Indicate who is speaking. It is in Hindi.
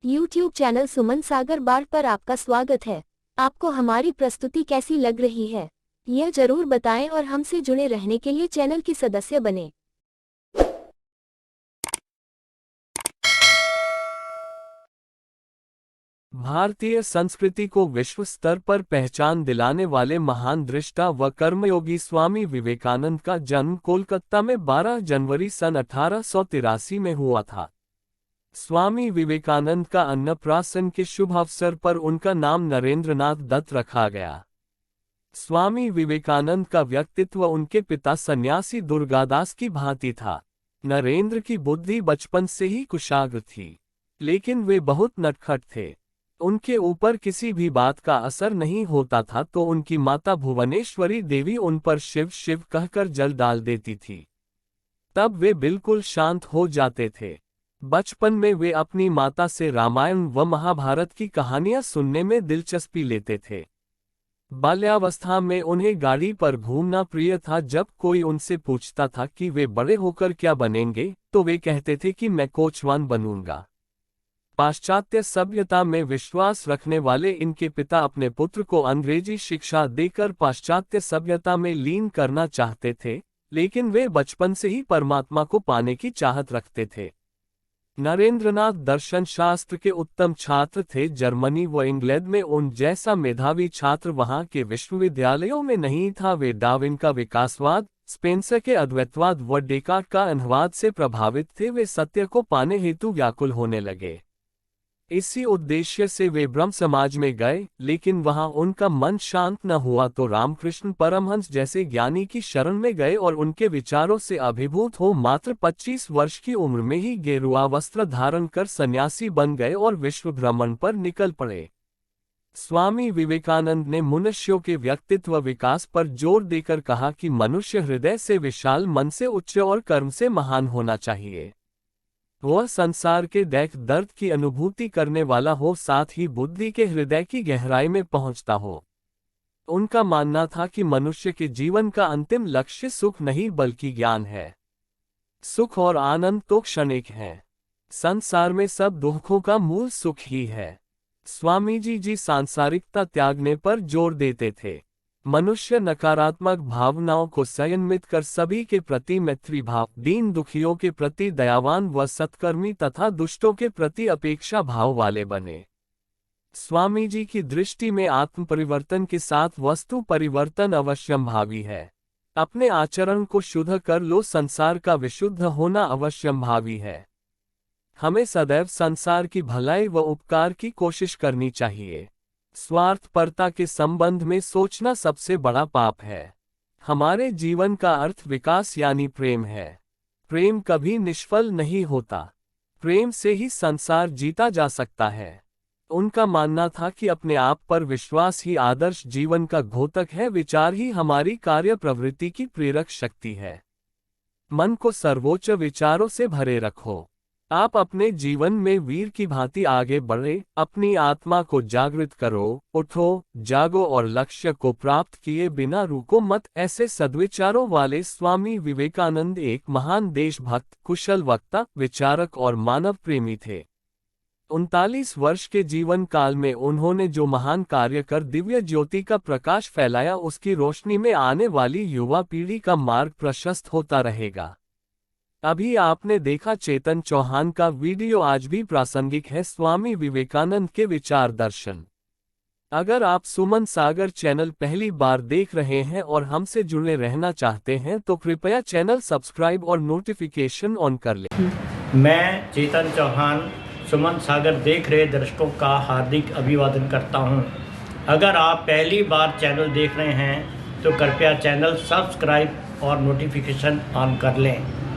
Speaker 1: YouTube चैनल सुमन सागर बाढ़ पर आपका स्वागत है। आपको हमारी प्रस्तुति कैसी लग रही है यह जरूर बताएं और हमसे जुड़े रहने के लिए चैनल की सदस्य बने।
Speaker 2: भारतीय संस्कृति को विश्व स्तर पर पहचान दिलाने वाले महान दृष्टा व कर्मयोगी स्वामी विवेकानंद का जन्म कोलकाता में 12 जनवरी सन 1883 में हुआ था। स्वामी विवेकानंद का अन्नप्राशन के शुभ अवसर पर उनका नाम नरेंद्रनाथ दत्त रखा गया। स्वामी विवेकानंद का व्यक्तित्व उनके पिता सन्यासी दुर्गादास की भांति था। नरेंद्र की बुद्धि बचपन से ही कुशाग्र थी, लेकिन वे बहुत नटखट थे। उनके ऊपर किसी भी बात का असर नहीं होता था तो उनकी माता भुवनेश्वरी देवी उन पर शिव शिव कहकर जल डाल देती थी। तब वे बिल्कुल शांत हो जाते थे। बचपन में वे अपनी माता से रामायण व महाभारत की कहानियां सुनने में दिलचस्पी लेते थे। बाल्यावस्था में उन्हें गाड़ी पर घूमना प्रिय था। जब कोई उनसे पूछता था कि वे बड़े होकर क्या बनेंगे, तो वे कहते थे कि मैं कोचवान बनूंगा। पाश्चात्य सभ्यता में विश्वास रखने वाले इनके पिता अपने पुत्र को अंग्रेजी शिक्षा देकर पाश्चात्य सभ्यता में लीन करना चाहते थे, लेकिन वे बचपन से ही परमात्मा को पाने की चाहत रखते थे। नरेंद्रनाथ दर्शन शास्त्र के उत्तम छात्र थे। जर्मनी व इंग्लैंड में उन जैसा मेधावी छात्र वहां के विश्वविद्यालयों में नहीं था। वे डार्विन का विकासवाद, स्पेंसर के अद्वैतवाद व डेकार्ट का अनवाद से प्रभावित थे। वे सत्य को पाने हेतु व्याकुल होने लगे। इसी उद्देश्य से वे ब्रह्म समाज में गए, लेकिन वहां उनका मन शांत न हुआ तो रामकृष्ण परमहंस जैसे ज्ञानी की शरण में गए और उनके विचारों से अभिभूत हो मात्र 25 वर्ष की उम्र में ही गेरुआ वस्त्र धारण कर सन्यासी बन गए और विश्व भ्रमण पर निकल पड़े। स्वामी विवेकानंद ने मनुष्यों के व्यक्तित्व विकास पर जोर देकर कहा कि मनुष्य हृदय से विशाल, मन से उच्च और कर्म से महान होना चाहिए। वह संसार के दैख दर्द की अनुभूति करने वाला हो, साथ ही बुद्धि के हृदय की गहराई में पहुंचता हो। उनका मानना था कि मनुष्य के जीवन का अंतिम लक्ष्य सुख नहीं बल्कि ज्ञान है। सुख और आनंद तो क्षणिक हैं। संसार में सब दुखों का मूल सुख ही है। स्वामी जी सांसारिकता त्यागने पर जोर देते थे। मनुष्य नकारात्मक भावनाओं को संयमित कर सभी के प्रति मैत्री भाव, दीन दुखियों के प्रति दयावान व सत्कर्मी तथा दुष्टों के प्रति अपेक्षा भाव वाले बने। स्वामी जी की दृष्टि में आत्म परिवर्तन के साथ वस्तु परिवर्तन अवश्यंभावी है। अपने आचरण को शुद्ध कर लो, संसार का विशुद्ध होना अवश्यंभावी है। हमें सदैव संसार की भलाई व उपकार की कोशिश करनी चाहिए। स्वार्थपरता के संबंध में सोचना सबसे बड़ा पाप है। हमारे जीवन का अर्थ विकास यानी प्रेम है। प्रेम कभी निष्फल नहीं होता। प्रेम से ही संसार जीता जा सकता है। उनका मानना था कि अपने आप पर विश्वास ही आदर्श जीवन का घोतक है। विचार ही हमारी कार्य प्रवृत्ति की प्रेरक शक्ति है। मन को सर्वोच्च विचारों से भरे रखो। आप अपने जीवन में वीर की भांति आगे बढ़े। अपनी आत्मा को जागृत करो, उठो, जागो और लक्ष्य को प्राप्त किए बिना रुको मत। ऐसे सद्विचारों वाले स्वामी विवेकानंद एक महान देशभक्त, कुशल वक्ता, विचारक और मानव प्रेमी थे। 39 वर्ष के जीवन काल में उन्होंने जो महान कार्य कर दिव्य ज्योति का प्रकाश फैलाया, उसकी रोशनी में आने वाली युवा पीढ़ी का मार्ग प्रशस्त होता रहेगा। अभी आपने देखा चेतन चौहान का वीडियो आज भी प्रासंगिक है। स्वामी विवेकानंद के विचार दर्शन। अगर आप सुमन सागर चैनल पहली बार देख रहे हैं और हमसे जुड़े रहना चाहते हैं तो कृपया चैनल सब्सक्राइब और नोटिफिकेशन ऑन कर लें।
Speaker 3: मैं चेतन चौहान सुमन सागर देख रहे दर्शकों का हार्दिक अभिवादन करता हूं। अगर आप पहली बार चैनल देख रहे हैं तो कृपया चैनल सब्सक्राइब और नोटिफिकेशन ऑन कर लें।